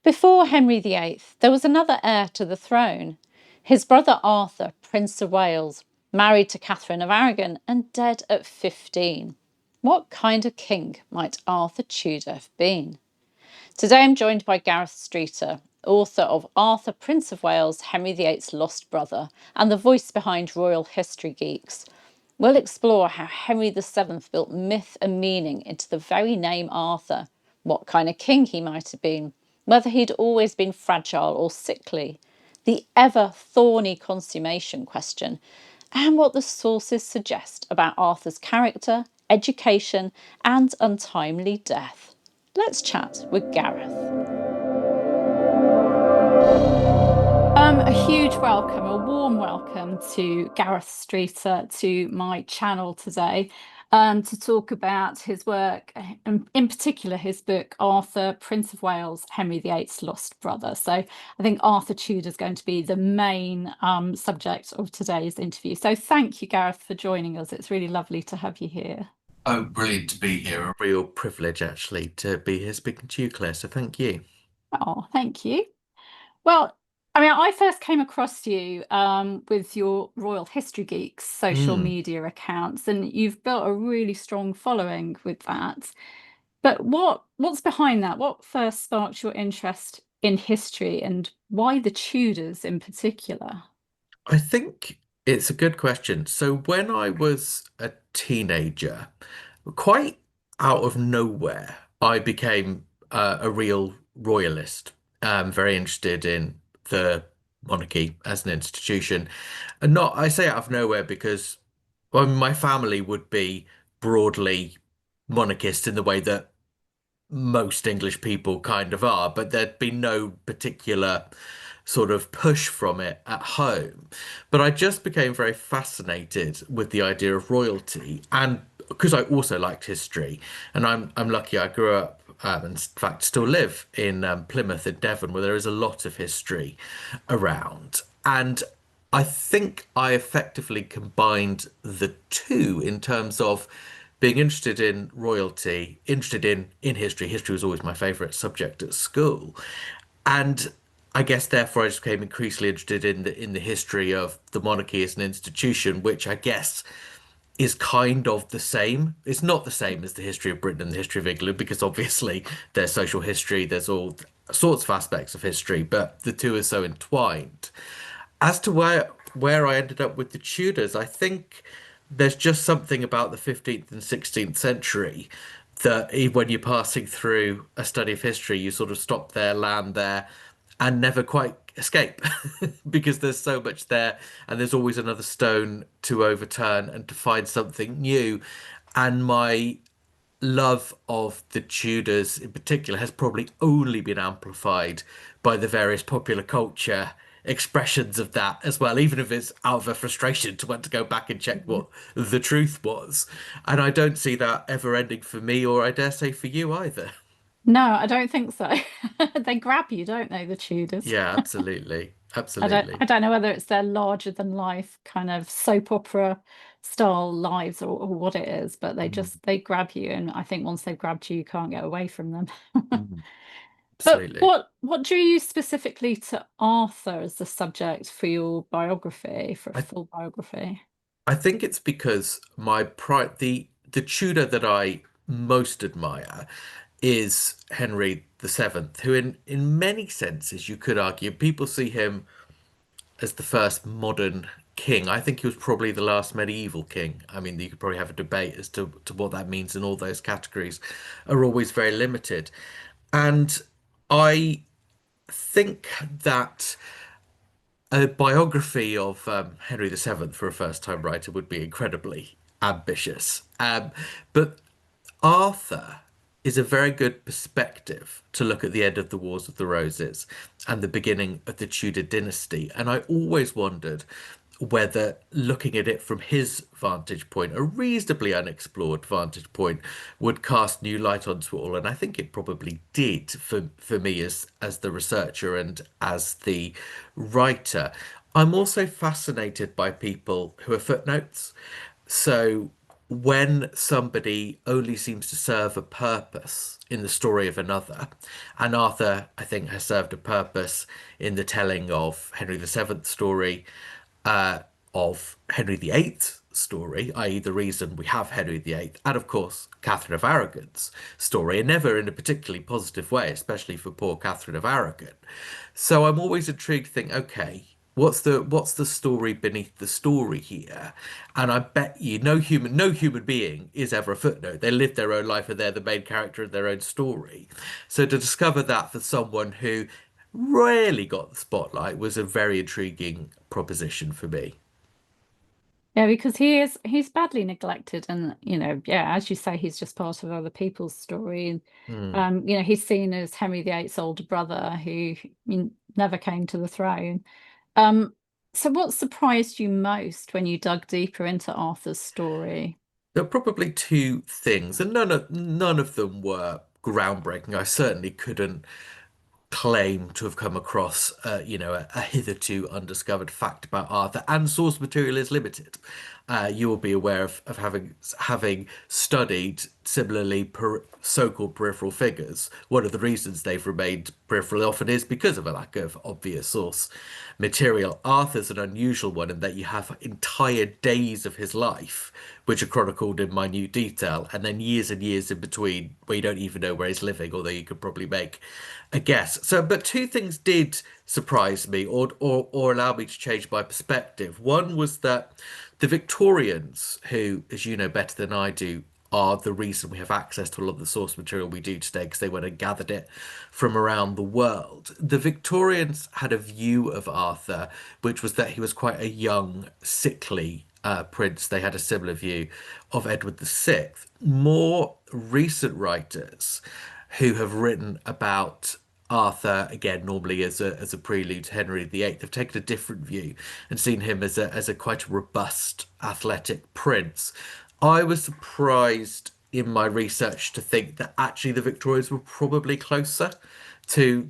Before Henry VIII, there was another heir to the throne. His brother Arthur, Prince of Wales, married to Katharine of Aragon and dead at 15. What kind of king might Arthur Tudor have been? Today I'm joined by Gareth Streeter, author of Arthur, Prince of Wales, Henry VIII's lost brother, and the voice behind Royal History Geeks. We'll explore how Henry VII built myth and meaning into the very name Arthur, what kind of king he might have been, whether he'd always been fragile or sickly, the ever thorny consummation question, and what the sources suggest about Arthur's character, education, and untimely death. Let's chat with Gareth. A huge welcome, a warm welcome to Gareth Streeter to my channel today to talk about his work, and in particular his book, Arthur, Prince of Wales, Henry VIII's Lost Brother. So I think Arthur Tudor is going to be the main subject of today's interview. So thank you, Gareth, for joining us. It's really lovely to have you here. Oh, brilliant to be here. A real privilege, actually, to be here speaking to you, Claire. So thank you. Oh, thank you. Well, I first came across you with your Royal History Geeks social Hmm. media accounts, and you've built a really strong following with that. But what's behind that? What first sparked your interest in history, and why the Tudors in particular? I think it's a good question. So when I was a teenager, quite out of nowhere, I became a real royalist. Very interested in the monarchy as an institution. And not, I say out of nowhere because well, my family would be broadly monarchist in the way that most English people kind of are, but there'd be no particular sort of push from it at home. But I just became very fascinated with the idea of royalty, and because I also liked history, and I'm lucky I grew up and in fact still live in Plymouth in Devon, where there is a lot of history around. And I think I effectively combined the two in terms of being interested in royalty, interested in history. History was always my favorite subject at school. And I guess therefore I just became increasingly interested in the history of the monarchy as an institution, which I guess is kind of the same. It's not the same as the history of Britain and the history of England, because obviously there's social history, there's all sorts of aspects of history, but the two are so entwined. As to where I ended up with the Tudors, I think there's just something about the 15th and 16th century that when you're passing through a study of history, you sort of stop there, land there, and never quite escape because there's so much there, and there's always another stone to overturn and to find something new. And my love of the Tudors in particular has probably only been amplified by the various popular culture expressions of that as well, even if it's out of a frustration to want to go back and check what the truth was. And I don't see that ever ending for me, or I dare say for you either. No, I don't think so. They grab you, don't they, the Tudors? Yeah, absolutely. I Absolutely. don't know whether it's their larger than life kind of soap opera style lives or what it is, but Mm, they grab you, and I think once they've grabbed you, you can't get away from them. mm, But absolutely. what drew you specifically to Arthur as the subject for your biography, for a I full biography? I think it's because my pride the Tudor that I most admire is Henry VII, who in many senses you could argue people see him as the first modern king. I think he was probably the last medieval king. I mean, you could probably have a debate as to what that means, and all those categories are always very limited. And I think that a biography of Henry VII for a first-time writer would be incredibly ambitious. But Arthur is a very good perspective to look at the end of the Wars of the Roses and the beginning of the Tudor dynasty. And I always wondered whether looking at it from his vantage point, a reasonably unexplored vantage point, would cast new light onto it all. And I think it probably did for me as the researcher and as the writer. I'm also fascinated by people who are footnotes. So when somebody only seems to serve a purpose in the story of another, and Arthur, I think, has served a purpose in the telling of Henry VII's story, uh, of Henry VIII's story, i.e., the reason we have Henry VIII, and of course, Catherine of Aragon's story, and never in a particularly positive way, especially for poor Catherine of Aragon. So I'm always intrigued to think, okay, what's the story beneath the story here? And I bet you no human being is ever a footnote. They live their own life and they're the main character of their own story. So to discover that for someone who rarely got the spotlight was a very intriguing proposition for me. Yeah, because he's badly neglected, and yeah, as you say, he's just part of other people's story. And Hmm. he's seen as Henry VIII's older brother who never came to the throne. So what surprised you most when you dug deeper into Arthur's story? There are probably two things, and none of them were groundbreaking. I certainly couldn't claim to have come across, a hitherto undiscovered fact about Arthur, and source material is limited. You will be aware of having studied similarly so-called peripheral figures. One of the reasons they've remained peripheral often is because of a lack of obvious source material. Arthur's an unusual one in that you have entire days of his life which are chronicled in minute detail, and then years and years in between where you don't even know where he's living, although you could probably make a guess. So, but two things did surprise me or allow me to change my perspective. One was that the Victorians, who, as you know better than I do, are the reason we have access to a lot of the source material we do today because they went and gathered it from around the world. The Victorians had a view of Arthur, which was that he was quite a young, sickly prince. They had a similar view of Edward VI. More recent writers who have written about Arthur, again, normally as a prelude to Henry VIII, have taken a different view and seen him as a quite robust, athletic prince. I was surprised in my research to think that actually the Victorians were probably closer to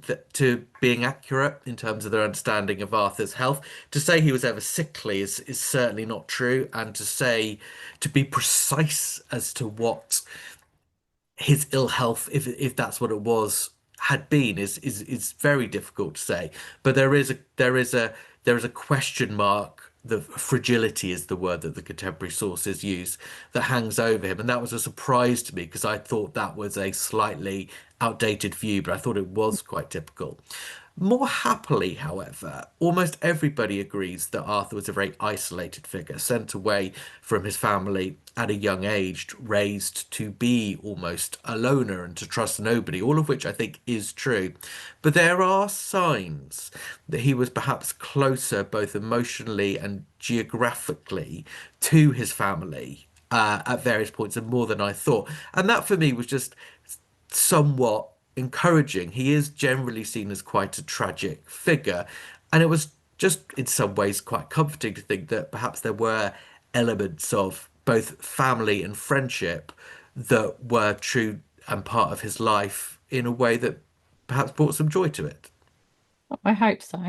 being accurate in terms of their understanding of Arthur's health. To say he was ever sickly is certainly not true, and to be precise as to what his ill health, if that's what it was, had been is very difficult to say. But there is a question mark. The fragility is the word that the contemporary sources use that hangs over him, and that was a surprise to me because I thought that was a slightly outdated view, but I thought it was quite typical. More happily, however, almost everybody agrees that Arthur was a very isolated figure, sent away from his family at a young age, raised to be almost a loner and to trust nobody, all of which I think is true. But there are signs that he was perhaps closer, both emotionally and geographically, to his family at various points and more than I thought. And that for me was just somewhat encouraging. He is generally seen as quite a tragic figure, and it was just in some ways quite comforting to think that perhaps there were elements of both family and friendship that were true and part of his life in a way that perhaps brought some joy to it. I hope so.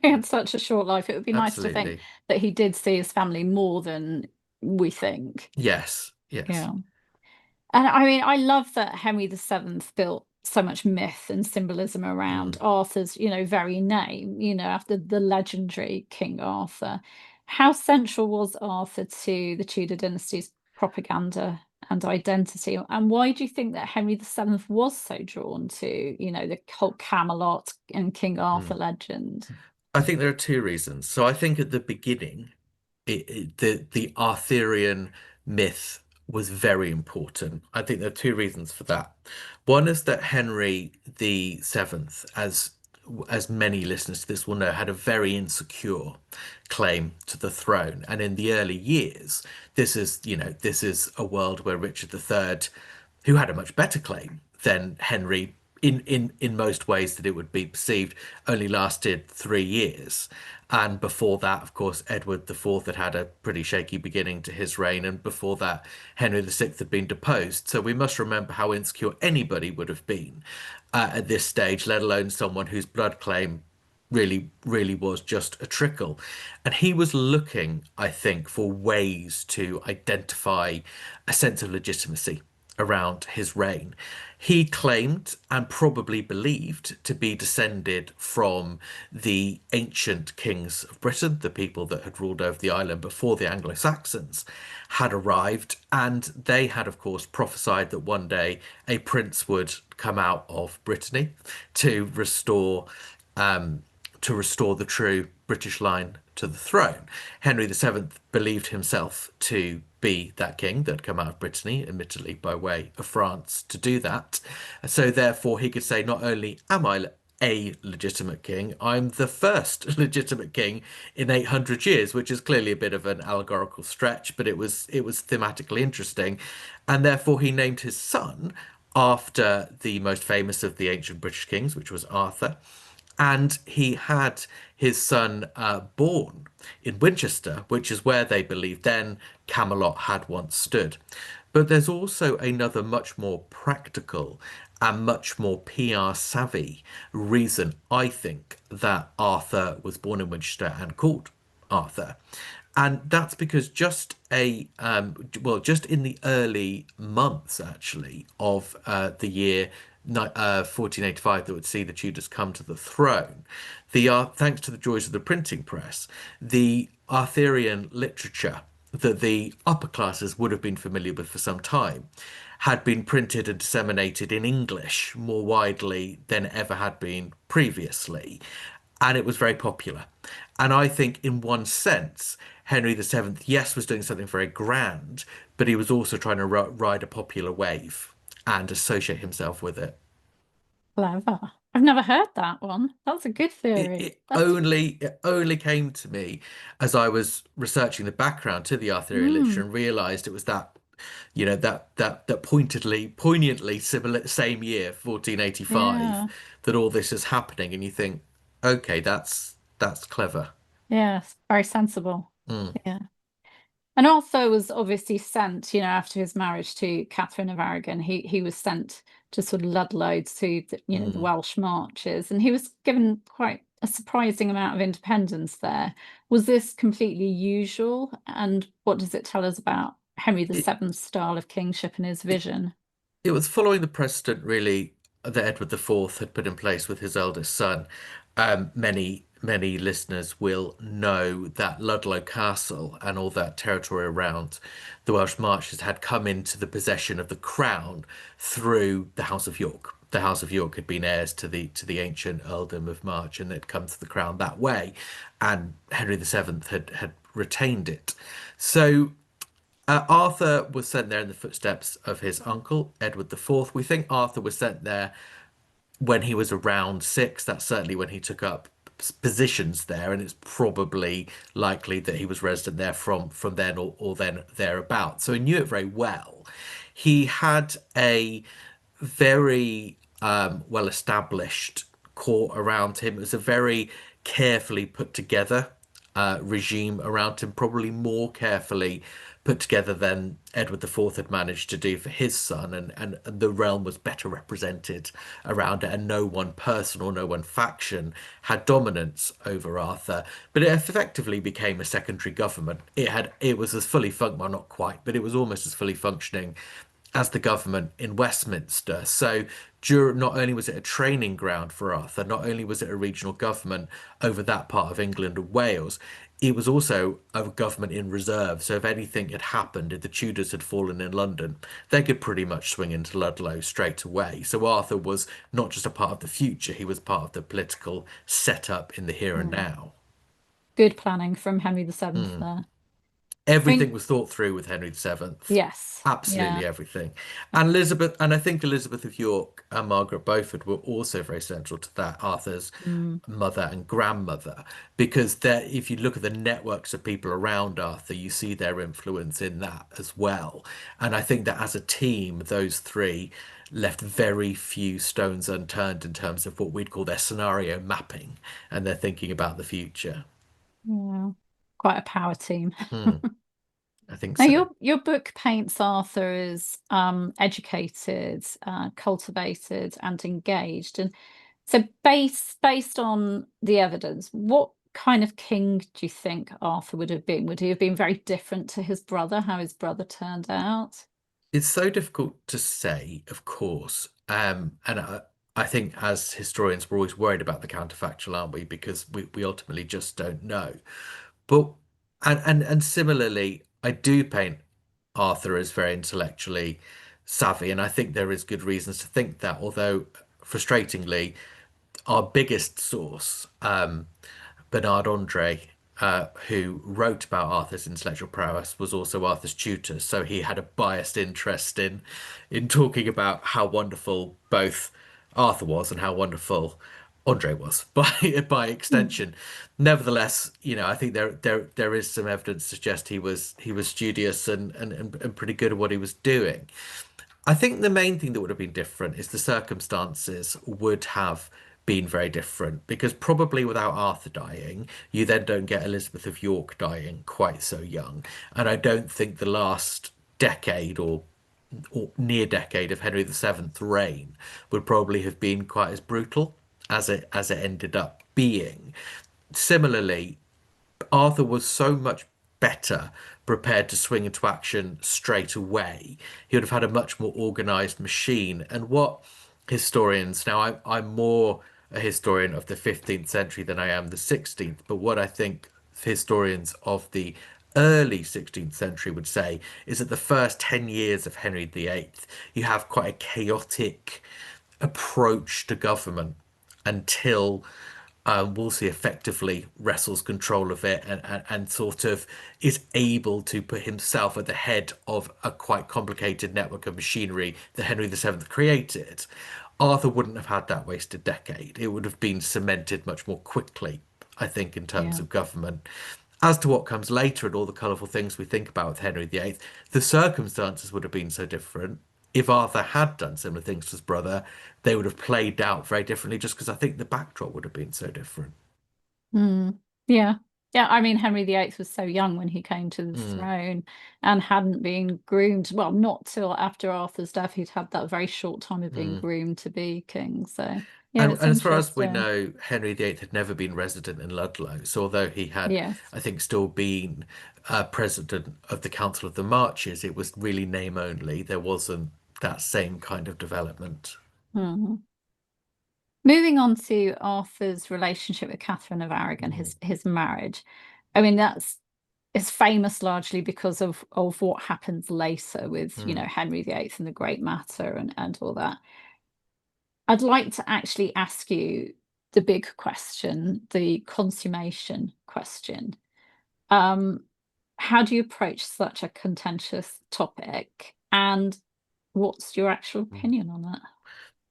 He had such a short life. It would be nice to think Absolutely. that he did see his family more than we think. Yes, yes. Yeah. And I mean, I love that Henry VII built so much myth and symbolism around Mm, Arthur's, very name, after the legendary King Arthur. How central was Arthur to the Tudor dynasty's propaganda and identity? And why do you think that Henry VII was so drawn to, the whole Camelot and King Arthur mm. legend? I think there are two reasons. So I think at the beginning, the Arthurian myth was very important. I think there are two reasons for that. One is that Henry VII, as many listeners to this will know, had a very insecure claim to the throne. And in the early years, this is a world where Richard III, who had a much better claim than Henry in most ways that it would be perceived, only lasted 3 years. And before that, of course, Edward IV had a pretty shaky beginning to his reign, and before that, Henry VI had been deposed. So we must remember how insecure anybody would have been at this stage, let alone someone whose blood claim really was just a trickle. And he was looking, I think, for ways to identify a sense of legitimacy around his reign. He claimed and probably believed to be descended from the ancient kings of Britain, the people that had ruled over the island before the Anglo-Saxons had arrived. And they had, of course, prophesied that one day a prince would come out of Brittany to restore um, the true British line to the throne. Henry VII believed himself to be that king that had come out of Brittany, admittedly by way of France, to do that. So therefore, he could say, not only am I a legitimate king, I'm the first legitimate king in 800 years, which is clearly a bit of an allegorical stretch, but it was thematically interesting, and therefore he named his son after the most famous of the ancient British kings, which was Arthur. And he had his son born in Winchester, which is where they believed then Camelot had once stood. But there's also another much more practical and much more PR savvy reason, I think, that Arthur was born in Winchester and called Arthur. And that's because just in the early months, actually, of the year 1485 that would see the Tudors come to the throne, thanks to the joys of the printing press, the Arthurian literature that the upper classes would have been familiar with for some time had been printed and disseminated in English more widely than ever had been previously. And it was very popular. And I think, in one sense, Henry VII, yes, was doing something very grand, but he was also trying to ride a popular wave and associate himself with it. Clever. I've never heard that one. That's a good It, theory. it That's only it only came to me as I was researching the background to the Arthurian literature mm, and realized it was that poignantly similar same year, 1485, yeah. that all this is happening, and you think, okay, that's clever. Yes. Very sensible. Mm, Yeah. And Arthur was obviously sent, after his marriage to Catherine of Aragon, he was sent to sort of Ludlow to the mm. Welsh marches, and he was given quite a surprising amount of independence there. Was this completely usual? And what does it tell us about Henry It, VII's style of kingship and his it vision? It was following the precedent, really, that Edward IV had put in place with his eldest son. Many listeners will know that Ludlow Castle and all that territory around the Welsh Marches had come into the possession of the crown through the House of York. The House of York had been heirs to the ancient earldom of March, and had come to the crown that way, and Henry VII had retained it. So Arthur was sent there in the footsteps of his uncle, Edward IV. We think Arthur was sent there when he was around 6. That's certainly when he took up positions there, and it's probably likely that he was resident there from then or then thereabout. So he knew it very well. He had a very well established court around him. It was a very carefully put together regime around him, probably more carefully put together than Edward IV had managed to do for his son, and the realm was better represented around it, and no one person or no one faction had dominance over Arthur. But it effectively became a secondary government. It was as fully well, not quite, but it was almost as fully functioning as the government in Westminster. So not only was it a training ground for Arthur, not only was it a regional government over that part of England and Wales, it was also a government in reserve. So if anything had happened, if the Tudors had fallen in London, they could pretty much swing into Ludlow straight away. So Arthur was not just a part of the future, he was part of the political setup in the here and Mm. now. Good planning from Henry VII Hmm. there. I Everything mean, was thought through with Henry VII. yes, yeah. Absolutely everything. And Elizabeth, and I think Elizabeth of York and Margaret Beaufort were also very central to that, Arthur's Mm. mother and grandmother, because if you look at the networks of people around Arthur, you see their influence in that as well. And I think that as a team, those three left very few stones unturned in terms of what we'd call their scenario mapping and their thinking about the future. Yeah. Quite a power team. Hmm, I think Now, so. your book paints Arthur as educated, cultivated, and engaged. And So based on the evidence, what kind of king do you think Arthur would have been? Would he have been very different to his brother, how his brother turned out? It's so difficult to say, of course. And I think as historians, we're always worried about the counterfactual, aren't we? Because we ultimately just don't know. But and similarly, I do paint Arthur as very intellectually savvy, and I think there is good reasons to think that, although frustratingly, our biggest source, Bernard Andre, who wrote about Arthur's intellectual prowess, was also Arthur's tutor. So he had a biased interest in talking about how wonderful both Arthur was and how wonderful Andre was by Mm. extension. Nevertheless, I think there is some evidence to suggest he was studious and pretty good at what he was doing. I think the main thing that would have been different is the circumstances would have been very different because probably without Arthur dying, you then don't get Elizabeth of York dying quite so young. And I don't think the last decade or near decade of Henry VII's reign would probably have been quite as brutal as it ended up being. Similarly, Arthur was so much better prepared to swing into action straight away. He would have had a much more organized machine. And what historians, now I'm more a historian of the 15th century than I am the 16th, but what I think historians of the early 16th century would say is that the first 10 years of Henry VIII, you have quite a chaotic approach to government until Wolsey effectively wrestles control of it and sort of is able to put himself at the head of a quite complicated network of machinery that Henry VII created. Arthur wouldn't have had that wasted decade. It would have been cemented much more quickly, I think, in terms Yeah. of government. As to what comes later and all the colourful things we think about with Henry VIII, the circumstances would have been so different. If Arthur had done similar things to his brother, they would have played out very differently just because I think the backdrop would have been so different. Mm. Yeah. Yeah, I mean, Henry VIII was so young when he came to the Mm, throne and hadn't been groomed. Well, not till after Arthur's death. He'd had that very short time of being mm. groomed to be king. So, yeah, And, it's and as far as we interesting. know, Henry VIII had never been resident in Ludlow. So although he had, Yes. I think, still been president of the Council of the Marches, it was really name only. There wasn't that same kind of development. Mhm. Moving on to Arthur's relationship with Catherine of Aragon, Mm, his marriage. I mean, that's it's famous largely because of what happens later with, mm, Henry VIII and the Great Matter and all that. I'd like to actually ask you the big question, the consummation question. Um, how do you approach such a contentious topic? And what's your actual mm. opinion on it?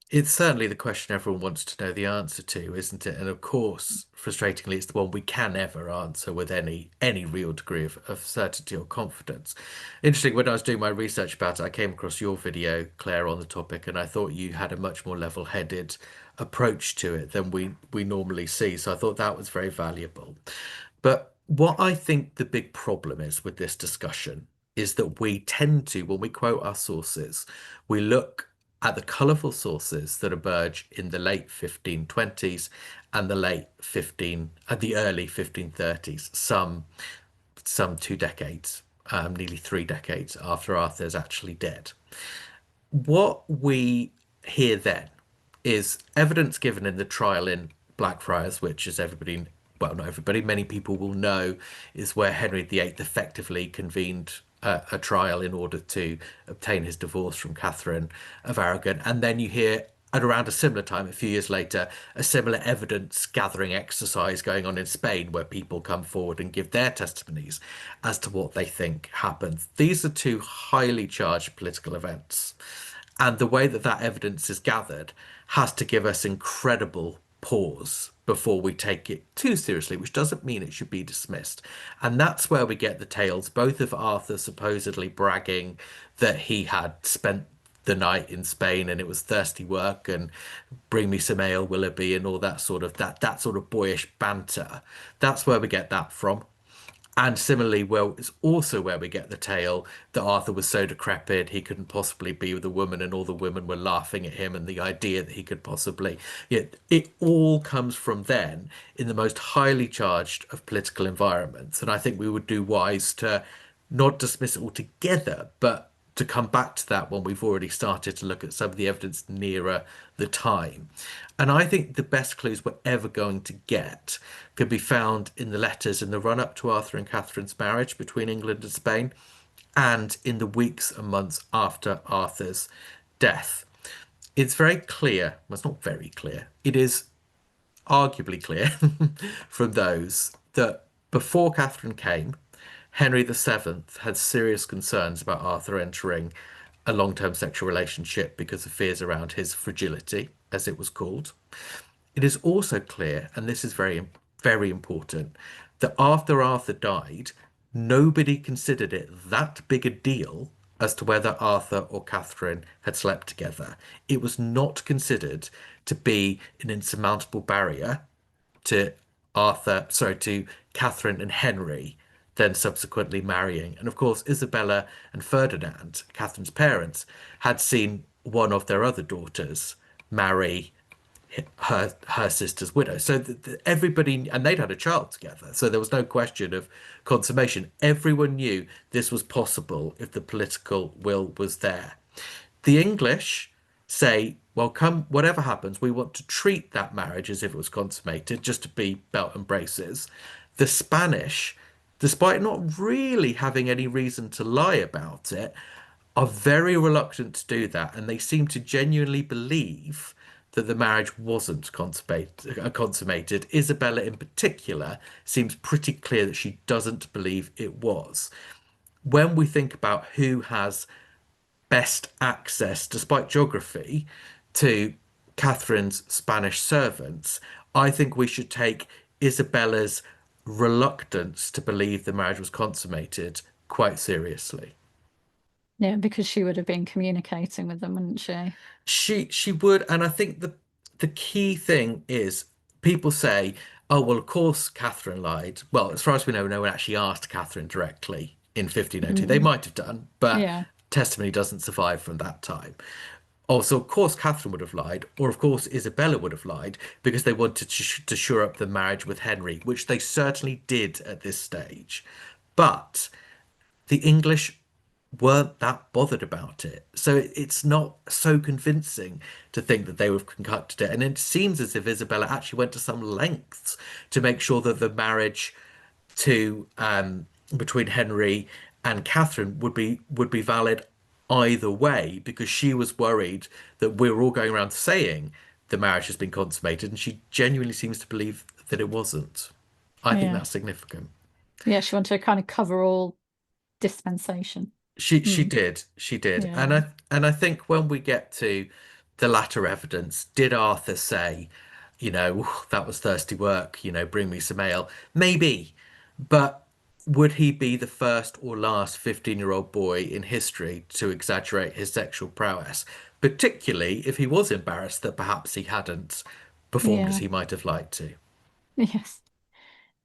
It's certainly the question everyone wants to know the answer to, isn't it? And of course, frustratingly, it's the one we can never answer with any real degree of certainty or confidence. Interesting, when I was doing my research about it, I came across your video, Claire, on the topic, and I thought you had a much more level-headed approach to it than we normally see. So I thought that was very valuable. But what I think the big problem is with this discussion is that we tend to, when we quote our sources, we look at the colourful sources that emerge in the late 1520s and the early 1530s, some 2 decades, nearly 3 decades after Arthur's actually dead. What we hear then is evidence given in the trial in Blackfriars, which, as everybody, well, not everybody, many people will know, is where Henry VIII effectively convened a trial in order to obtain his divorce from Catherine of Aragon. And then you hear at around a similar time, a few years later, a similar evidence gathering exercise going on in Spain where people come forward and give their testimonies as to what they think happened. These are two highly charged political events. And the way that that evidence is gathered has to give us incredible pause before we take it too seriously, which doesn't mean it should be dismissed. And that's where we get the tales, both of Arthur supposedly bragging that he had spent the night in Spain and it was thirsty work and bring me some ale, Willoughby, and all that sort of boyish banter. That's where we get that from. And similarly, well, it's also where we get the tale that Arthur was so decrepit he couldn't possibly be with a woman, and all the women were laughing at him, and the idea that he could possibly. Yet it all comes from then in the most highly charged of political environments. And I think we would do wise to not dismiss it altogether, but to come back to that when we've already started to look at some of the evidence nearer the time. And I think the best clues we're ever going to get could be found in the letters in the run up to Arthur and Catherine's marriage between England and Spain, and in the weeks and months after Arthur's death. It's very clear, well, it's not very clear, it is arguably clear from those that before Catherine came, Henry VII had serious concerns about Arthur entering a long-term sexual relationship because of fears around his fragility, as it was called. It is also clear, and this is very, very important, that after Arthur died, nobody considered it that big a deal as to whether Arthur or Catherine had slept together. It was not considered to be an insurmountable barrier to to Catherine and Henry, then subsequently marrying. And of course, Isabella and Ferdinand, Catherine's parents, had seen one of their other daughters marry her sister's widow. So everybody, and they'd had a child together. So there was no question of consummation. Everyone knew this was possible if the political will was there. The English say, well, come, whatever happens, we want to treat that marriage as if it was consummated, just to be belt and braces. The Spanish, despite not really having any reason to lie about it, are very reluctant to do that, and they seem to genuinely believe that the marriage wasn't consummated. Isabella, in particular, seems pretty clear that she doesn't believe it was. When we think about who has best access, despite geography, to Catherine's Spanish servants, I think we should take Isabella's reluctance to believe the marriage was consummated quite seriously. Yeah, because she would have been communicating with them, wouldn't she? She would, and I think the key thing is people say, oh well, of course Catherine lied. Well, as far as we know, no one actually asked Catherine directly in 1502. They Mm, might have done, but yeah, testimony doesn't survive from that time. Also, of course, Catherine would have lied, or of course, Isabella would have lied because they wanted to shore up the marriage with Henry, which they certainly did at this stage. But the English weren't that bothered about it. So it's not so convincing to think that they would have concocted it. And it seems as if Isabella actually went to some lengths to make sure that the marriage to between Henry and Catherine would be valid either way, because she was worried that we were all going around saying the marriage has been consummated, and she genuinely seems to believe that it wasn't. I think yeah, that's significant. yeah. She wanted to kind of cover all dispensation. She Mm, did, and yeah, I think when we get to the latter evidence, did Arthur say, that was thirsty work, bring me some ale? Maybe, but would he be the first or last 15-year-old boy in history to exaggerate his sexual prowess, particularly if he was embarrassed that perhaps he hadn't performed as yeah, he might have liked to? yes.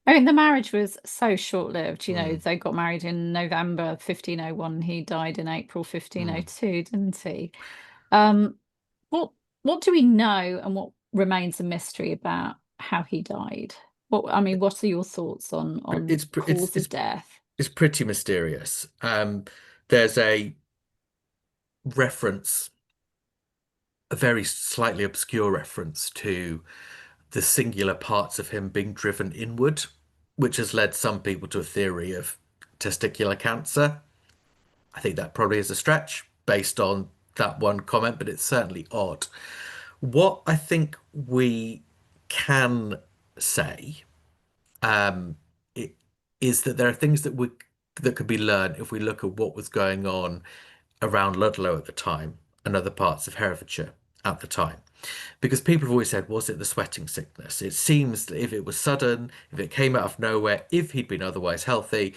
I mean, the marriage was so short-lived. Mm, They got married in November 1501. He died in April mm. 1502, didn't he? Um, what what do we know, and what remains a mystery about how he died? I mean, what are your thoughts on It's cause of death? it's pretty mysterious. There's a reference, a very slightly obscure reference to the singular parts of him being driven inward, which has led some people to a theory of testicular cancer. I think that probably is a stretch based on that one comment, but it's certainly odd. What I think we can say it, is that there are things that could be learned if we look at what was going on around Ludlow at the time and other parts of Herefordshire at the time. Because people have always said, was it the sweating sickness? It seems that if it was sudden, if it came out of nowhere, if he'd been otherwise healthy,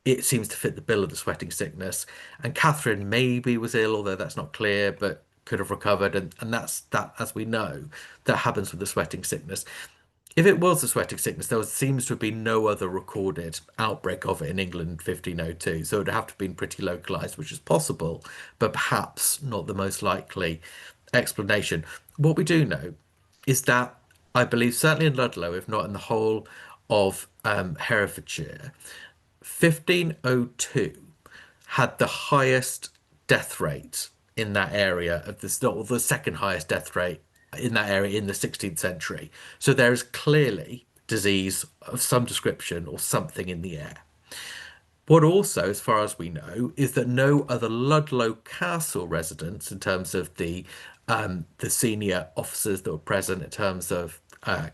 it seems to fit the bill of the sweating sickness. And Catherine maybe was ill, although that's not clear, but could have recovered. And that's that, as we know, that happens with the sweating sickness. if it was the sweating sickness, there seems to have been no other recorded outbreak of it in England in 1502. So it would have to have been pretty localized, which is possible, but perhaps not the most likely explanation. What we do know is that I believe, certainly in Ludlow, if not in the whole of Herefordshire, 1502 had the highest death rate in that area of this, or the second highest death rate in that area in the 16th century. So there is clearly disease of some description or something in the air. What also, as far as we know, is that no other Ludlow Castle residents, in terms of the senior officers that were present, in terms of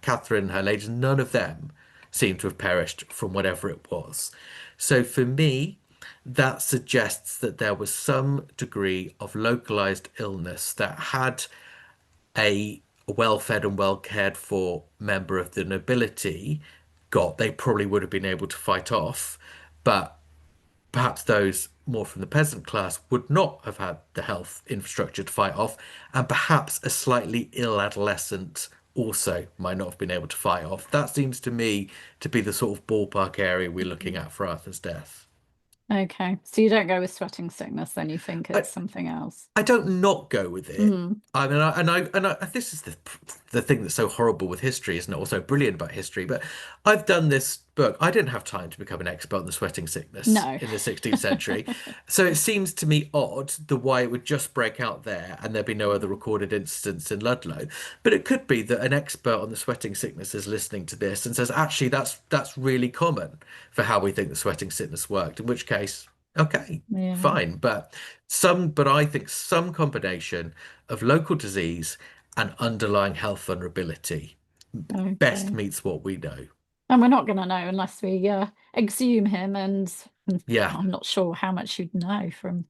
Catherine and her ladies, none of them seem to have perished from whatever it was. So for me, that suggests that there was some degree of localized illness that had a well-fed and well-cared for member of the nobility they probably would have been able to fight off, but perhaps those more from the peasant class would not have had the health infrastructure to fight off, and perhaps a slightly ill adolescent also might not have been able to fight off. That seems to me to be the sort of ballpark area we're looking at for Arthur's death. Okay, so you don't go with sweating sickness, then you think I, it's something else. I don't not go with it. Mm. I mean, this is the thing that's so horrible with history, isn't it? Also brilliant about history. But I've done this book. I didn't have time to become an expert on the sweating sickness No. in the 16th century. So it seems to me odd the why it would just break out there and there'd be no other recorded instance in Ludlow. But it could be that an expert on the sweating sickness is listening to this and says, actually, that's really common for how we think the sweating sickness worked. In which case, okay, Yeah. fine. But I think some combination of local disease and underlying health vulnerability best Okay. meets what we know. And we're not going to know unless we exhume him, and Yeah. I'm not sure how much you'd know from,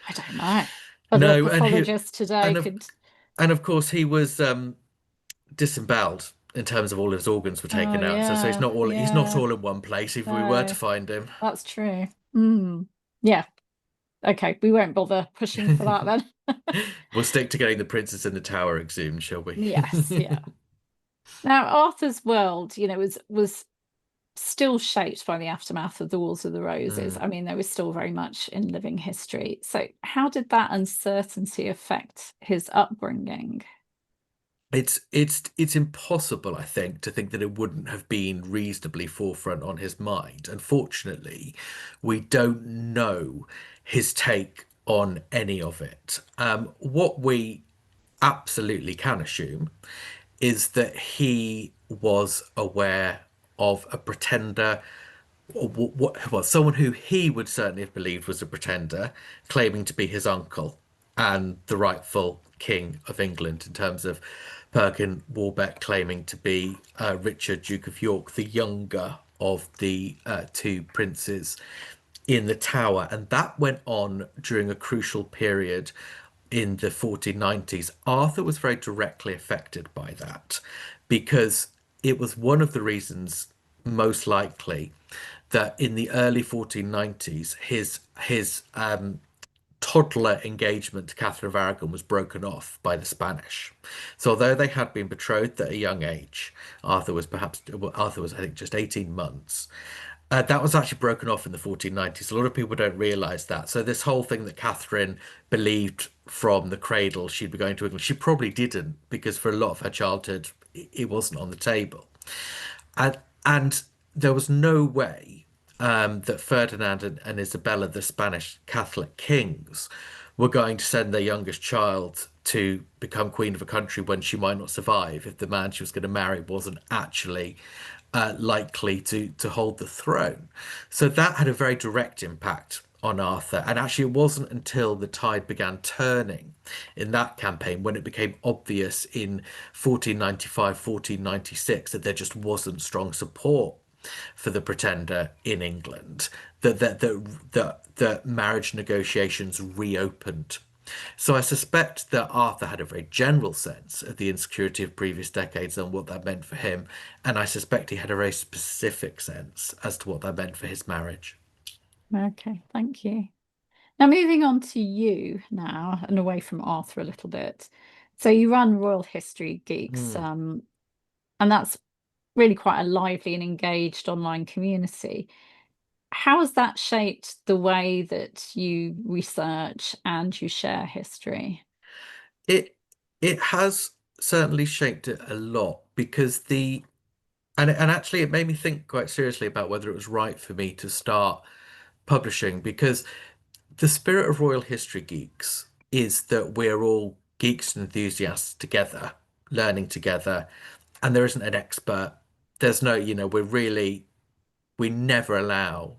I don't know. But a No, pathologist today and of could, and of course he was disemboweled in terms of all his organs were oh taken out. So yeah, he's not yeah, all in one place if we were to no, find him. that's true. Mm. Yeah, okay, we won't bother pushing for that then. We'll stick to getting the princess in the tower exhumed, shall we? Yes, yeah. Now, Arthur's world, was still shaped by the aftermath of the Wars of the Roses. Mm. I mean, they were still very much in living history. So, how did that uncertainty affect his upbringing? It's impossible, I think, to think that it wouldn't have been reasonably forefront on his mind. Unfortunately, we don't know his take on any of it. What we absolutely can assume is that he was aware of a pretender, or well, someone who he would certainly have believed was a pretender, claiming to be his uncle and the rightful king of England, in terms of Perkin Warbeck claiming to be Richard, Duke of York, the younger of the two princes in the Tower. And that went on during a crucial period in the 1490s. Arthur was very directly affected by that because it was one of the reasons, most likely, that in the early 1490s, his toddler engagement to Catherine of Aragon was broken off by the Spanish. So although they had been betrothed at a young age, Arthur was, I think, just 18 months. That was actually broken off in the 1490s. A lot of people don't realise that. So this whole thing that Catherine believed from the cradle she'd be going to England, she probably didn't, because for a lot of her childhood, it wasn't on the table. And there was no way that Ferdinand and Isabella, the Spanish Catholic kings, were going to send their youngest child to become queen of a country when she might not survive if the man she was going to marry wasn't actually likely to hold the throne. So that had a very direct impact on Arthur. And actually, it wasn't until the tide began turning in that campaign when it became obvious in 1495, 1496 that there just wasn't strong support for the pretender in England, that marriage negotiations reopened. So I suspect that Arthur had a very general sense of the insecurity of previous decades and what that meant for him, and I suspect he had a very specific sense as to what that meant for his marriage. Okay, thank you. Now, moving on to you now and away from Arthur a little bit. So, you run Royal History Geeks, Hmm. and that's really quite a lively and engaged online community. How has that shaped the way that you research and you share history? It it has certainly shaped it a lot because and actually it made me think quite seriously about whether it was right for me to start publishing because the spirit of Royal History Geeks is that we're all geeks and enthusiasts together, learning together, and there isn't an expert. There's no, we never allow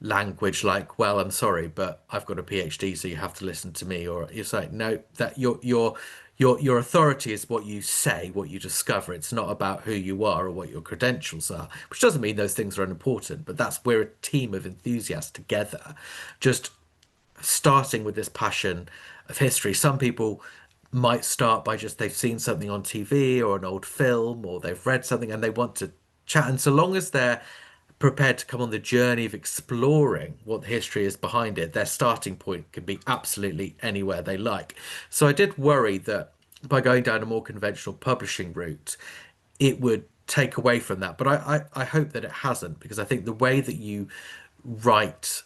language like, well, I'm sorry, but I've got a PhD, so you have to listen to me. Or it's like, no, that your authority is what you say, what you discover. It's not about who you are or what your credentials are, which doesn't mean those things are unimportant, but that's we're a team of enthusiasts together, just starting with this passion of history. Some people might start by just they've seen something on TV or an old film or they've read something and they want to chat. And so long as they're prepared to come on the journey of exploring what the history is behind it, their starting point can be absolutely anywhere they like. So I did worry that by going down a more conventional publishing route, it would take away from that. But I hope that it hasn't, because I think the way that you write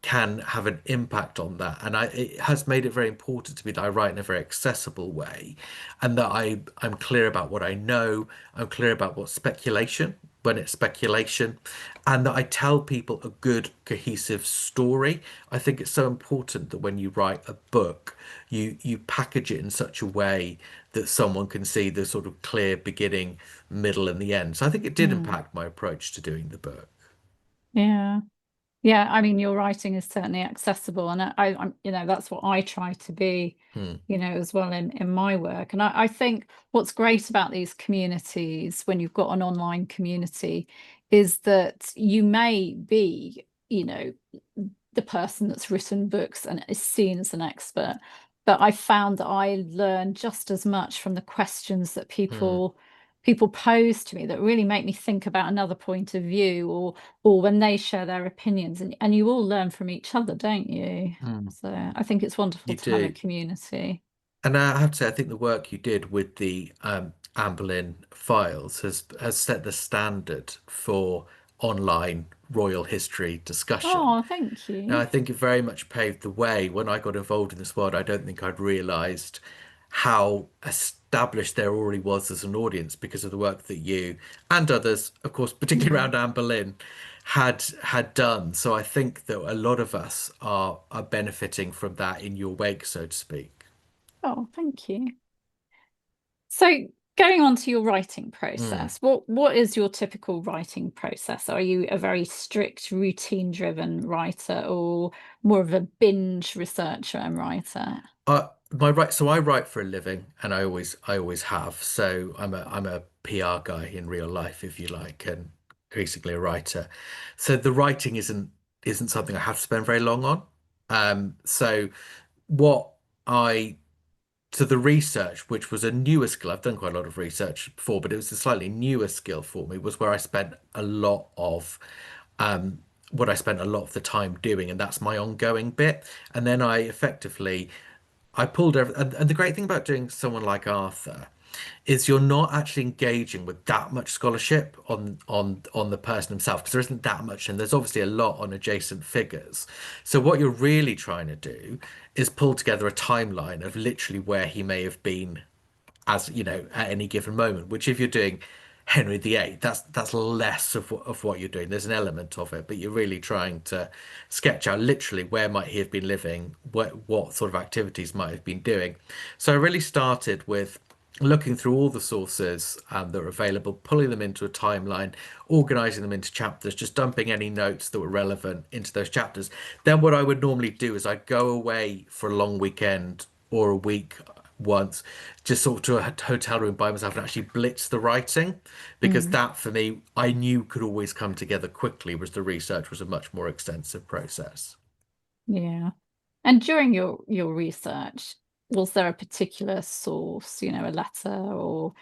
can have an impact on that. And it has made it very important to me that I write in a very accessible way and that I'm clear about what I know. I'm clear about what's speculation when it's speculation, and that I tell people a good, cohesive story. I think it's so important that when you write a book, you package it in such a way that someone can see the sort of clear beginning, middle, and the end. So I think it did Hmm. impact my approach to doing the book. Yeah. Yeah, I mean, your writing is certainly accessible, and I'm, that's what I try to be, Hmm. as well in my work. And I think what's great about these communities, when you've got an online community, is that you may be, the person that's written books and is seen as an expert, but I found that I learn just as much from the questions that Hmm. people pose to me that really make me think about another point of view, or when they share their opinions, and you all learn from each other, don't you? Hmm. So I think it's wonderful You to have a do. community. And I have to say, I think the work you did with the Anne Boleyn files has set the standard for online royal history discussion. Oh, thank Now, you. I think it very much paved the way. When I got involved in this world, I don't think I'd realised how established there already was as an audience because of the work that you and others, of course, particularly Hmm. around Anne Boleyn, had done. So I think that a lot of us are benefiting from that in your wake, so to speak. Oh, thank you. So going on to your writing Mm. process, what is your typical writing process? Are you a very strict, routine-driven writer, or more of a binge researcher and writer? So I write for a living, and I always have. So I'm a PR guy in real life, if you like, and basically a writer. So the writing isn't something I have to spend very long on. So what I to the research, which was a newer skill, I've done quite a lot of research before, but it was a slightly newer skill for me, was where I spent a lot of what I spent a lot of the time doing, and that's my ongoing bit. And then I pulled and the great thing about doing someone like Arthur is you're not actually engaging with that much scholarship on the person himself because there isn't that much, and there's obviously a lot on adjacent figures. So what you're really trying to do is pull together a timeline of literally where he may have been as at any given moment. Which if you're doing Henry VIII, that's less of what you're doing. There's an element of it, but you're really trying to sketch out literally where might he have been living, what sort of activities might have been doing. So I really started with looking through all the sources that are available, pulling them into a timeline, organizing them into chapters, just dumping any notes that were relevant into those chapters. Then what I would normally do is I'd go away for a long weekend or a week once, just sort of to a hotel room by myself and actually blitz the writing, because Mm, that for me, I knew could always come together quickly, whereas the research was a much more extensive process. yeah. And during your research, was there a particular source, a letter or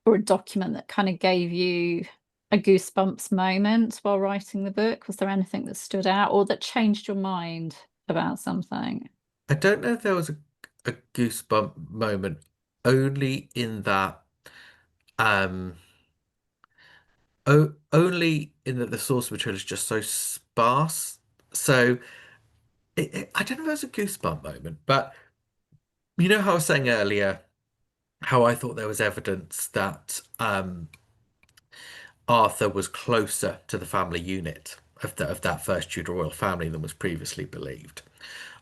a document that kind of gave you a goosebumps moment while writing the book? Was there anything that stood out or that changed your mind about something? I don't know if there was a goosebump moment, only in that um only in that the source material is just so sparse. So I don't know if it was a goosebump moment, but you know how I was saying earlier how I thought there was evidence that Arthur was closer to the family unit of that first Tudor royal family than was previously believed.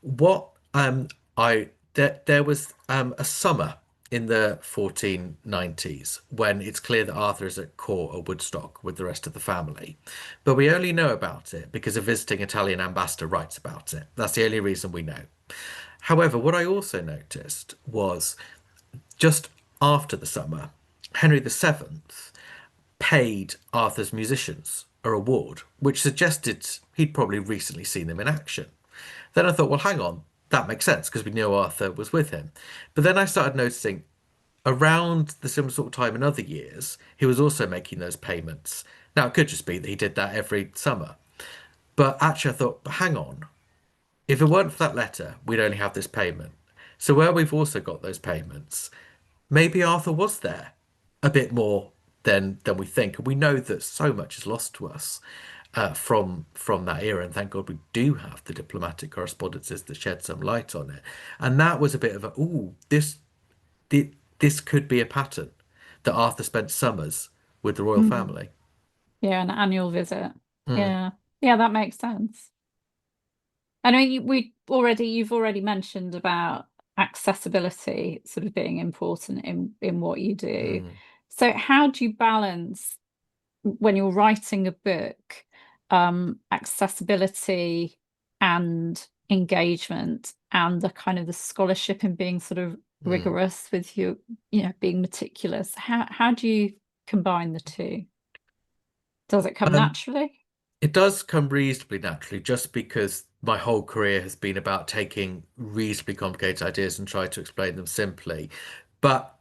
What I there was a summer in the 1490s when it's clear that Arthur is at court at Woodstock with the rest of the family, but we only know about it because a visiting Italian ambassador writes about it. That's the only reason we know. However, what I also noticed was just after the summer, Henry VII paid Arthur's musicians a reward, which suggested he'd probably recently seen them in action. Then I thought, well, hang on, that makes sense because we knew Arthur was with him. But then I started noticing around the similar sort of time in other years, he was also making those payments. Now, it could just be that he did that every summer. But actually, I thought, but hang on, if it weren't for that letter, we'd only have this payment. So where we've also got those payments, maybe Arthur was there a bit more than we think. And we know that so much is lost to us from that era. And thank God we do have the diplomatic correspondences that shed some light on it. And that was a bit of a, ooh, this could be a pattern that Arthur spent summers with the royal Mm. family. Yeah, an annual visit. Mm, Yeah. Yeah, that makes sense. I know you've already mentioned about accessibility sort of being important in what you do. mm, So how do you balance when you're writing a book, accessibility and engagement and the kind of the scholarship and being sort of mm. rigorous with your, being meticulous? How do you combine the two? Does it come Um, naturally? It does come reasonably naturally, just because my whole career has been about taking reasonably complicated ideas and trying to explain them simply. But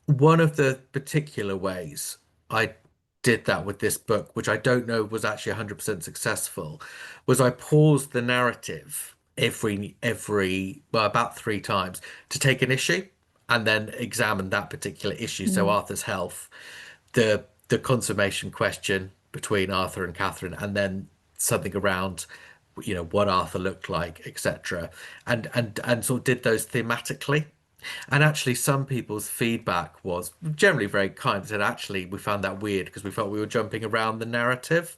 one of the particular ways I did that with this book, which I don't know was actually 100% successful, was I paused the narrative every well about three times to take an issue and then examine that particular issue. So Mm. Arthur's health, the consummation question between Arthur and Catherine, and then something around, what Arthur looked like, etc. And sort of did those thematically. And actually, some people's feedback was generally very kind. They said, actually, we found that weird because we felt we were jumping around the narrative.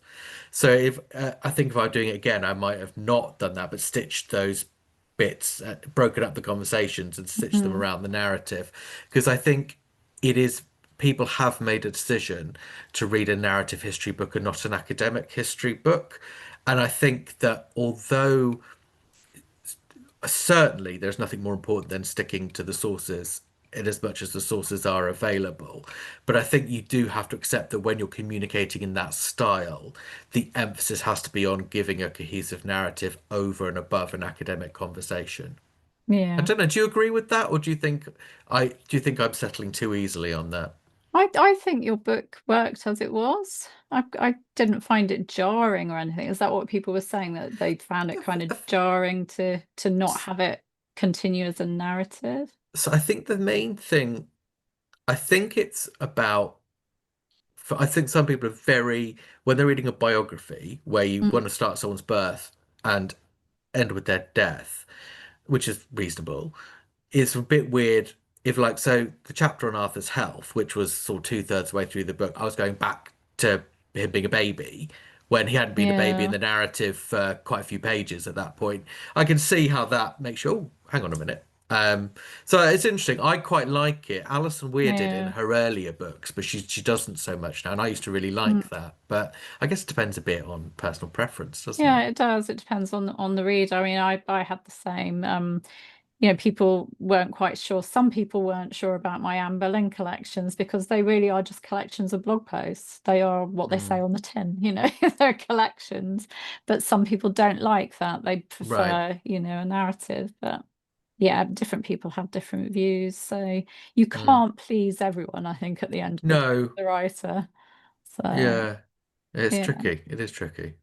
So if I think if I were doing it again, I might have not done that, but stitched those bits, broken up the conversations and stitched them Mm. around the narrative. Because I think it is, people have made a decision to read a narrative history book and not an academic history book. And I think that although certainly there's nothing more important than sticking to the sources in as much as the sources are available. But I think you do have to accept that when you're communicating in that style, the emphasis has to be on giving a cohesive narrative over and above an academic conversation. I Yeah. don't know, do you agree with that, or do you think I'm settling too easily on that? I think your book worked as it was. I didn't find it jarring or anything. Is that what people were saying, that they found it kind of jarring to not have it continue as a narrative? So I think the main thing, I think it's about, I think some people are very, when they're reading a biography where you Mm. want to start someone's birth and end with their death, which is reasonable, it's a bit weird if, like, so the chapter on Arthur's health, which was sort of two-thirds of the way through the book, I was going back to him being a baby when he hadn't been a baby in Yeah, the narrative for quite a few pages at that point. I can see how that makes you, oh, hang on a minute. So it's interesting. I quite like it. Alison Weir did it in yeah. her earlier books, but she doesn't so much now, and I used to really Mm. like that. But I guess it depends a bit on personal preference, doesn't Yeah, it? it does. It depends on the reader. I mean, I had the same. People weren't quite sure. Some people weren't sure about my Anne Boleyn collections because they really are just collections of blog posts. They are what they say Mm, on the tin, they're collections. But some people don't like that. They right. prefer, a narrative. But yeah, different people have different views. So you Mm. can't please everyone, I think, at the end of the day, No. the writer. So Yeah. It's yeah. tricky. It is tricky.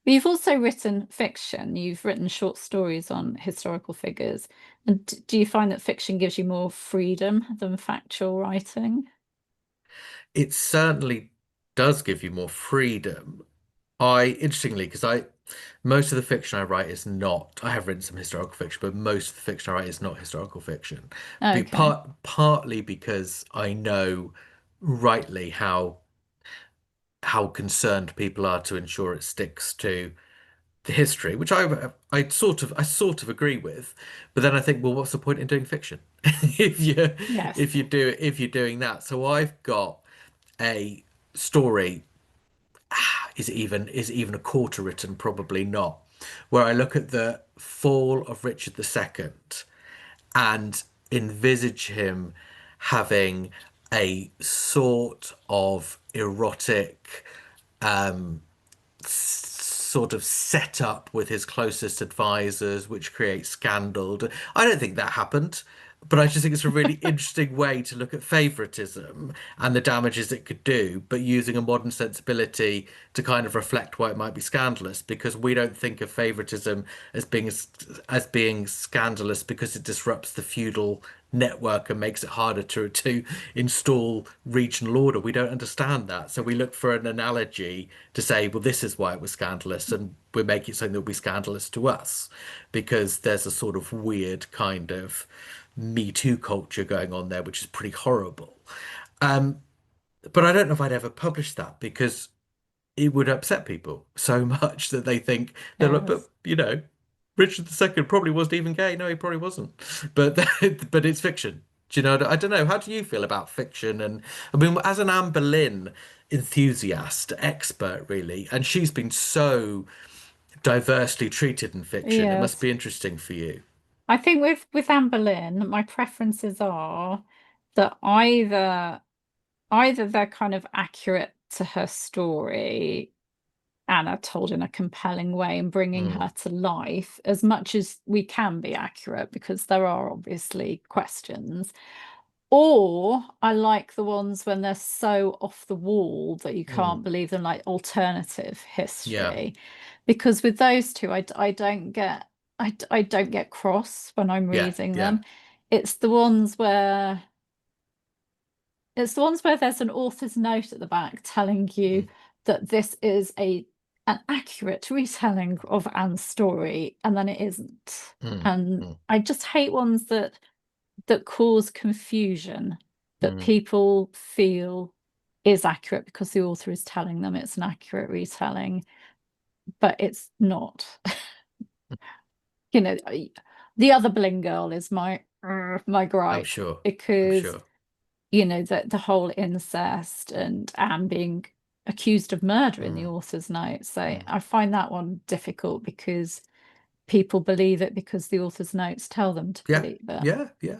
But you've also written fiction. You've written short stories on historical figures. And do you find that fiction gives you more freedom than factual writing? It certainly does give you more freedom. Interestingly, because most of the fiction I write is not, I have written some historical fiction, but most of the fiction I write is not historical fiction. Okay. Partly because I know rightly how concerned people are to ensure it sticks to the history, which I sort of agree with. But then I think, well, what's the point in doing fiction if you Yes. if you're doing that? So I've got a story. Is it even a quarter written? Probably not. Where I look at the fall of Richard II and envisage him having a sort of erotic sort of set up with his closest advisors, which creates scandal. I don't think that happened, but I just think it's a really interesting way to look at favoritism and the damages it could do, but using a modern sensibility to kind of reflect why it might be scandalous, because we don't think of favoritism as being scandalous because it disrupts the feudal network and makes it harder to install regional order. We don't understand that. So we look for an analogy to say, well, this is why it was scandalous, and we make it something that will be scandalous to us because there's a sort of weird kind of Me Too culture going on there, which is pretty horrible. But I don't know if I'd ever publish that because it would upset people so much that they think they're like, but Yes. Richard II probably wasn't even gay. No, he probably wasn't. But but it's fiction. Do you know? I don't know. How do you feel about fiction? And I mean, as an Anne Boleyn enthusiast, expert, really, and she's been so diversely treated in fiction. It must Yes. be interesting for you. I think with Anne Boleyn, my preferences are that either they're kind of accurate to her story and are told in a compelling way and bringing Mm, her to life as much as we can be accurate because there are obviously questions. Or I like the ones when they're so off the wall that you mm, can't believe them, like alternative yeah, history. Because with those two, I don't get I don't get cross when I'm yeah, reading yeah. them. It's the ones where it's the ones where there's an author's note at the back telling you Mm, that this is an accurate retelling of Anne's story, and then it isn't. mm, And mm, I just hate ones that cause confusion that mm, people feel is accurate because the author is telling them it's an accurate retelling, but it's not. You know, the other Bling girl is my I'm gripe sure. I'm because sure. the whole incest and Anne being accused of murder in the Mm, author's note. So mm. I find that one difficult because people believe it because the author's notes tell them to Yeah, believe it. yeah, yeah.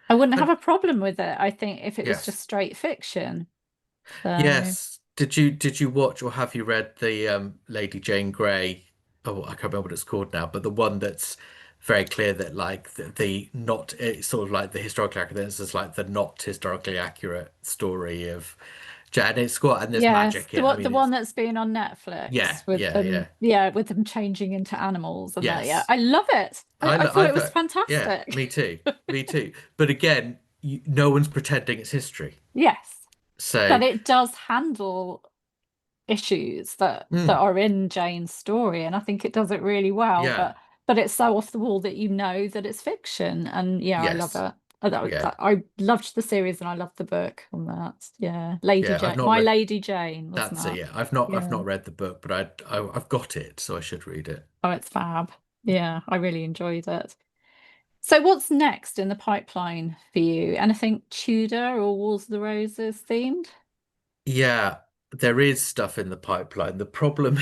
I wouldn't have And a problem with it, I think, if it was just yes. straight fiction. So Yes. Did you watch or have you read the Lady Jane Grey? Oh, I can't remember what it's called now, but the one that's very clear that like the not it's sort of like the historical accurate. This is like the not historically accurate story of Jane. It's got and there's yes, magic in. I the mean, one it's that's been on yeah, Netflix with yeah, them, yeah. yeah, with them changing into animals and that. Yeah, Yes. I love it. I I thought it was thought yeah, fantastic. me too, me too. But again, no one's pretending it's history. Yes, So but it does handle issues that mm, are in Jane's story, and I think it does it really well. yeah, But it's so off the wall that you know that it's fiction, and yeah, I love yes, it. yeah. I loved the series and I loved the book on that. Yeah, Lady Yeah, I've Jane, not My read. Lady Jane, wasn't That's it. that? Yeah, I've not Yeah. read the book, but I've got it, so I should read it. Oh, it's fab. Yeah, I really enjoyed it. So what's next in the pipeline for you? Anything Tudor or Wars of the Roses themed? Yeah, there is stuff in the pipeline. The problem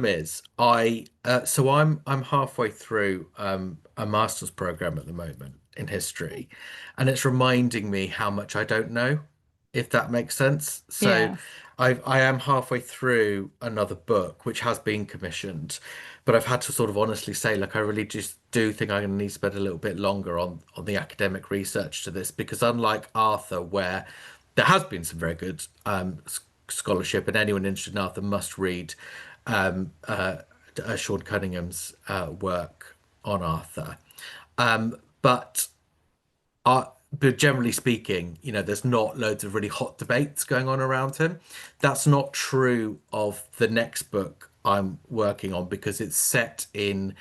is I'm halfway through a master's program at the moment in history, and it's reminding me how much I don't know, if that makes sense. So Yes. I am halfway through another book which has been commissioned, but I've had to sort of honestly say, look, I really just do think I'm going to need to spend a little bit longer on the academic research to this because unlike Arthur, where there has been some very good scholarship, and anyone interested in Arthur must read Sean Cunningham's work on Arthur. But but generally speaking, there's not loads of really hot debates going on around him. That's not true of the next book I'm working on because it's set in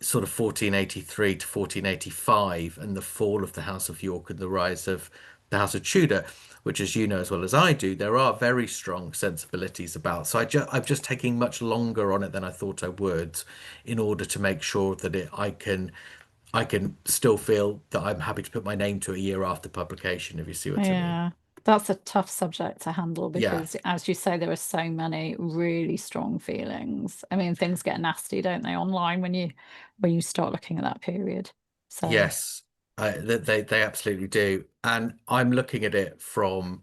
sort of 1483 to 1485 and the fall of the House of York and the rise of the House of Tudor, which, as you know as well as I do, there are very strong sensibilities about. So I'm just taking much longer on it than I thought I would in order to make sure that I can still feel that I'm happy to put my name to a year after publication, if you see what I mean. Yeah, that's a tough subject to handle Yeah. because, as you say, there are so many really strong feelings. I mean, things get nasty, don't they, online when you start looking at that period. So, Yes, they absolutely do. And I'm looking at it from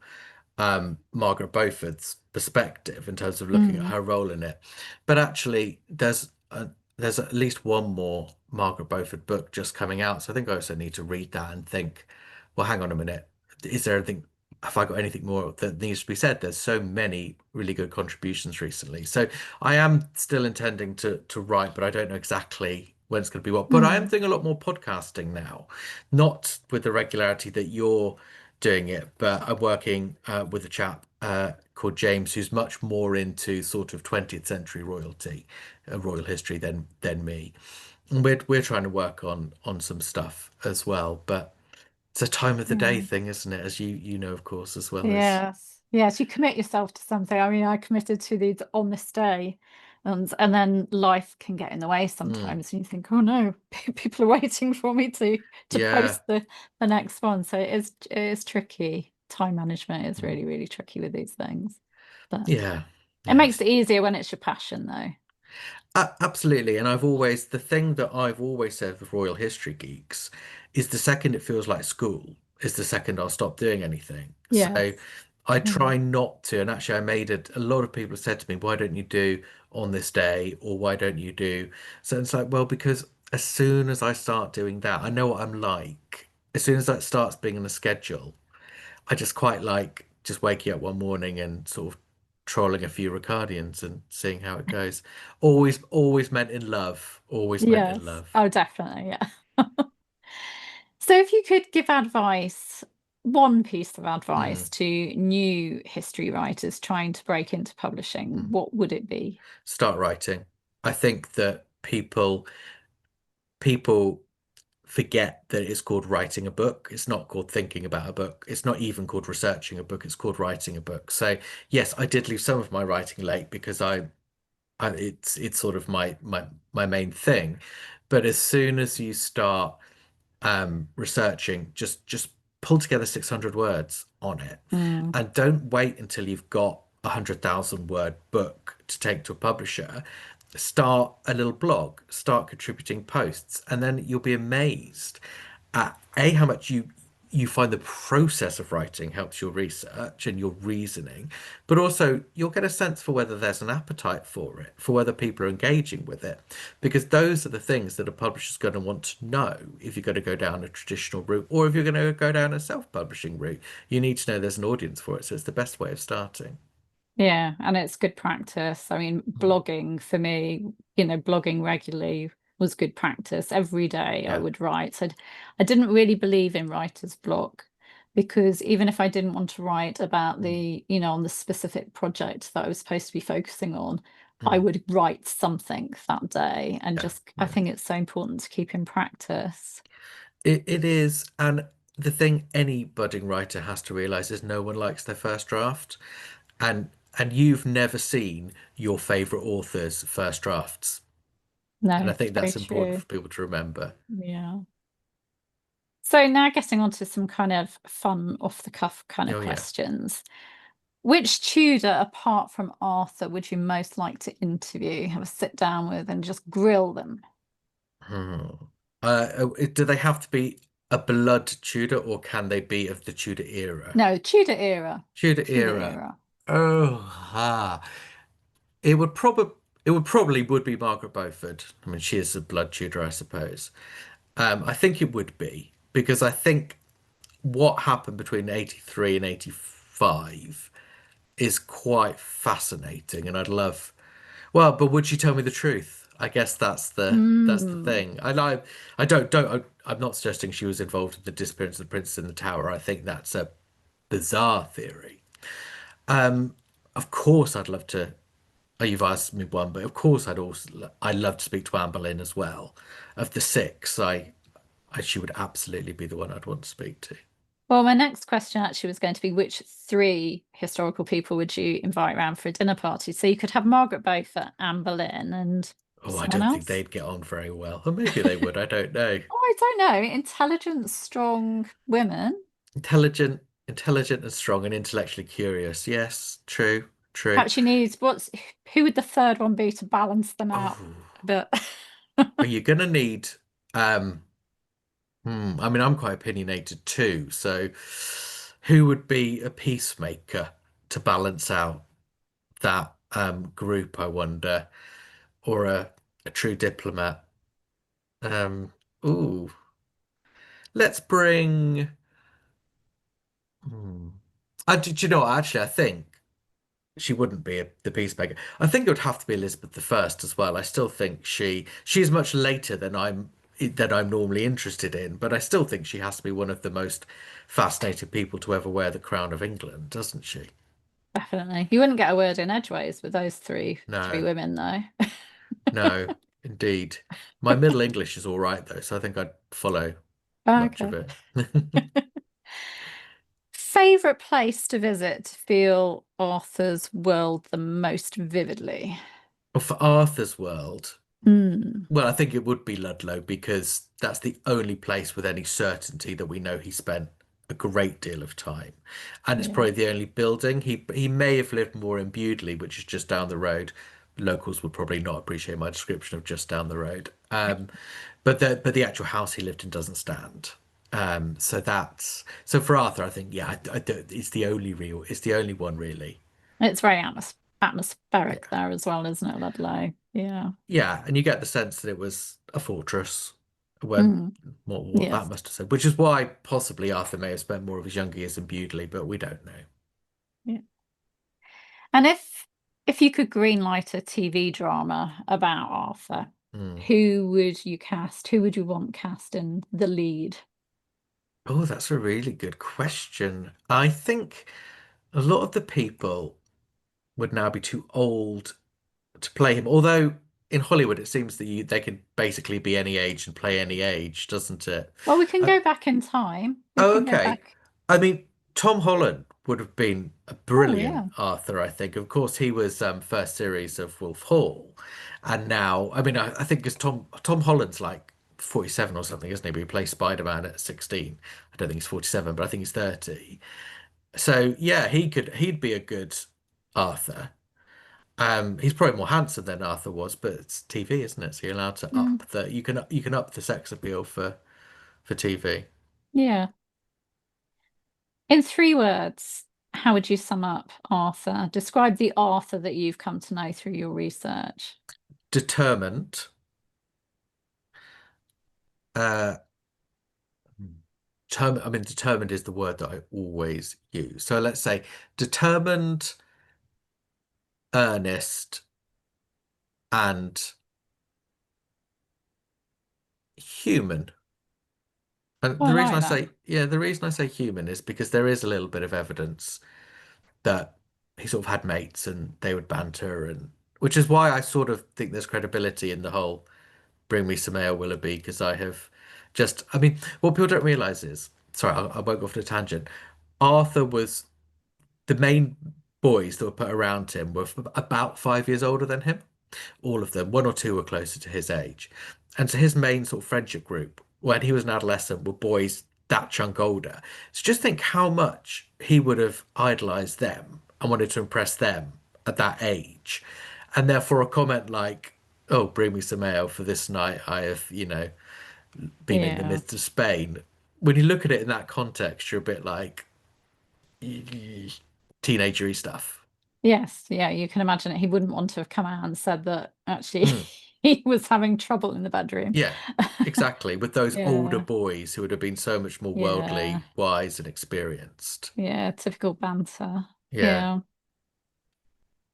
Margaret Beaufort's perspective in terms of looking at mm, her role in it. But actually, there's at least one more Margaret Beaufort book just coming out. So I think I also need to read that and think, well, hang on a minute. Is there anything, have I got anything more that needs to be said? There's so many really good contributions recently. So I am still intending to write, but I don't know exactly when it's going to be what. But I am mm, doing a lot more podcasting now, not with the regularity that you're doing it, but I'm working with a chap called James who's much more into sort of 20th century royalty, royal history than me. And we're trying to work on some stuff as well, but it's a time of the day yeah. thing, isn't it? As you know, of course, as well as Yes. Yes, you commit yourself to something. I mean, I committed to these on this day, and then life can get in the way Mm, sometimes, and you think, oh no, people are waiting for me to yeah, post the next one. So it is tricky. Time management is mm, really, really tricky with these things. But yeah, it makes yes. it easier when it's your passion, though. Absolutely. And the thing that I've always said with Royal History Geeks is the second it feels like school is the second I'll stop doing anything. So Yes. I Yeah. try not to. And actually, I made it, a lot of people have said to me, why don't you do on this day? Or why don't you do? So it's like, well, because as soon as I start doing that, I know what I'm like. As soon as that starts being on a schedule, I just quite like just waking up one morning and sort of trolling a few Ricardians and seeing how it goes. Always meant in love. Always meant in Yes. love. Oh, definitely. Yeah. So, if you could give advice, one piece of Mm, advice to new history writers trying to break into publishing, mm. what would it be? Start writing. I think that people forget that it's called writing a book. It's not called thinking about a book. It's not even called researching a book. It's called writing a book. So yes, I did leave some of my writing late because it's sort of my main thing. But as soon as you start researching, just pull together 600 words on it, Mm, and don't wait until you've got a 100,000 word book to take to a publisher. Start a little blog, start contributing posts, and then you'll be amazed at how much you find the process of writing helps your research and your reasoning, but also you'll get a sense for whether there's an appetite for it, for whether people are engaging with it, because those are the things that a publisher's going to want to know if you're going to go down a traditional route or if you're going to go down a self-publishing route. You need to know there's an audience for it, so it's the best way of starting. yeah, and it's good practice. I mean, Mm. blogging for me, blogging regularly was good practice. Every day I Yeah. would write. So I didn't really believe in writer's block because even if I didn't want to write about Mm. on the specific project that I was supposed to be focusing on, I Mm. would write something that day. And Yeah. just, I Yeah. think it's so important to keep in practice. It is, and the thing any budding writer has to realize is no one likes their first draft, and you've never seen your favorite author's first drafts, and I No, think very that's important true. for people to remember. Yeah. So now getting on to some kind of fun off the cuff kind of Oh yeah. questions. Which Tudor, apart from Arthur, would you most like to interview, have a sit down with, and just grill them? Hmm. Do they have to be a blood Tudor, or can they be of the Tudor era? No, Tudor era. Tudor Tudor era. era. Oh, ha. It would probably would be Margaret Beaufort. I mean, she is a blood Tudor, I suppose. I think it would be because I think what happened between 83 and 85 is quite fascinating, and I'd love. Well, but would you tell me the truth? I guess that's the Mm. thing. I'm not suggesting she was involved in the disappearance of the princess in the tower. I think that's a bizarre theory. Um, of course, I'd love to. Oh, you've asked me one, but of course, I'd love to speak to Anne Boleyn as well. Of the six, she would absolutely be the one I'd want to speak to. Well, my next question actually was going to be which three historical people would you invite around for a dinner party? So you could have Margaret Beaufort, Anne Boleyn, and Oh, I someone don't think else. they'd get on very well. Or maybe they would. I don't know. Oh, I don't know. Intelligent, strong women. Intelligent and strong and intellectually curious. Yes, true, true. Perhaps you need who would the third one be to balance them out Oh, a bit? are you gonna need? Um, I mean, I'm quite opinionated too. So, who would be a peacemaker to balance out that group? I wonder, or a true diplomat. Um, ooh, let's bring. Hmm. Do you know what? Actually, I think she wouldn't be the peacemaker. I think it would have to be Elizabeth the First as well. I still think she's much later than I'm normally interested in, but I still think she has to be one of the most fascinating people to ever wear the crown of England, doesn't she? Definitely. You wouldn't get a word in edgeways with those three No, women, though. no, indeed. My Middle English is all right though, so I think I'd follow much of Okay. it. Favorite place to visit to feel Arthur's world the most vividly? Well, for Arthur's world. Hmm. Well, I think it would be Ludlow because that's the only place with any certainty that we know he spent a great deal of time. And it's Yeah. probably the only building. He may have lived more in Bewdley, which is just down the road. Locals would probably not appreciate my description of just down the road. But the actual house he lived in doesn't stand. So for Arthur, I think yeah, it's the only one really. It's very Yeah. atmospheric there as well, isn't it, Ludlow? Yeah. Yeah, and you get the sense that it was a fortress when Mm. what that Yes. must have said, which is why possibly Arthur may have spent more of his younger years in Bewdley, but we don't know. Yeah. And if you could greenlight a TV drama about Arthur, Hmm. who would you cast? Who would you want cast in the lead? Oh, that's a really good question. I think a lot of the people would now be too old to play him, although in Hollywood it seems that they can basically be any age and play any age, doesn't it? Well, we can Uh, go back in time. We Oh, can go okay. back. I mean, Tom Holland would have been a Oh, brilliant yeah. Arthur, I think. Of course, he was first series of Wolf Hall, and now, I mean, I think because Tom Holland's like 47 or something, isn't he? But he plays Spider-Man at 16. I don't think he's 47, but I think he's 30. So yeah, he'd be a good Arthur. He's probably more handsome than Arthur was, but it's TV, isn't it? So you're allowed to Mm, you can up the sex appeal for TV. yeah. In 3 words, how would you sum up Arthur? Describe the Arthur that you've come to know through your research. Determined. Uh, I mean, determined is the word that I always use. So let's say determined, earnest, and human. And Oh, I the reason like I that. say, yeah, the reason I say human is because there is a little bit of evidence that he sort of had mates and they would banter, and which is why I sort of think there's credibility in the whole bring me some ale, Willoughby, because I have I mean, what people don't realize is, sorry, I won't go off on a tangent. Arthur was the main boys that were put around him were about 5 years older than him. All of them, one or two were closer to his age. And so his main sort of friendship group when he was an adolescent were boys that chunk older. So just think how much he would have idolized them and wanted to impress them at that age. And therefore a comment like, oh, bring me some ale for this night. I have, been in the Yeah. midst of Spain. When you look at it in that context, you're a bit like teenagery stuff. Yes. Yeah. You can imagine it. He wouldn't want to have come out and said that actually Mm. he was having trouble in the bedroom. Yeah, exactly. With those older Yeah. boys who would have been so much more Yeah. worldly wise and experienced. Yeah. Typical banter. Yeah. Yeah.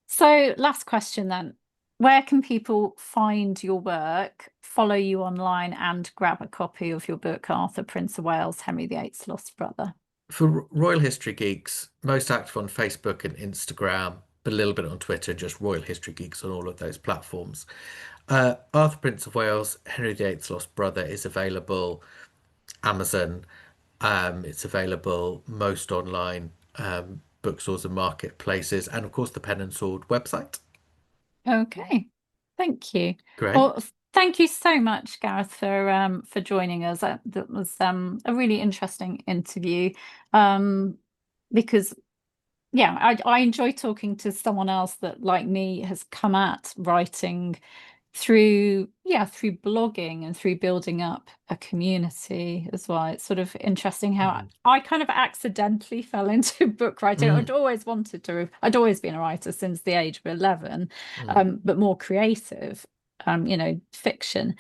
So, last question then. where can people find your work, follow you online, and grab a copy of your book, Arthur, Prince of Wales, Henry VIII's Lost Brother? For Royal History Geeks, most active on Facebook and Instagram, but a little bit on Twitter, just Royal History Geeks on all of those platforms. Arthur, Prince of Wales, Henry VIII's Lost Brother is available Amazon. It's available most online bookstores and marketplaces, and of course the Pen and Sword website. Okay, thank you. Great. Well, thank you so much, Gareth, for joining us. That was a really interesting interview. Because yeah, I enjoy talking to someone else that, like me, has come at writing through blogging and through building up a community as well. It's sort of interesting how Mm. I kind of accidentally fell into book writing. Mm. I'd always been a writer since the age of 11, Mm. but more creative, fiction.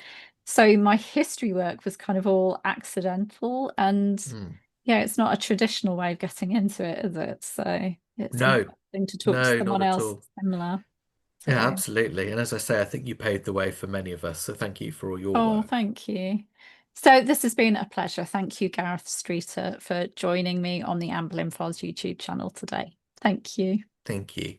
So my history work was kind of all accidental, and Mm. yeah, it's not a traditional way of getting into it, is it? So it's No, interesting to talk to no, not someone at else all. similar. Yeah, So, absolutely. And as I say, I think you paved the way for many of us. So thank you for all your oh, work. thank you. So this has been a pleasure. Thank you, Gareth Streeter, for joining me on the Amberlin Files YouTube channel today. Thank you. Thank you.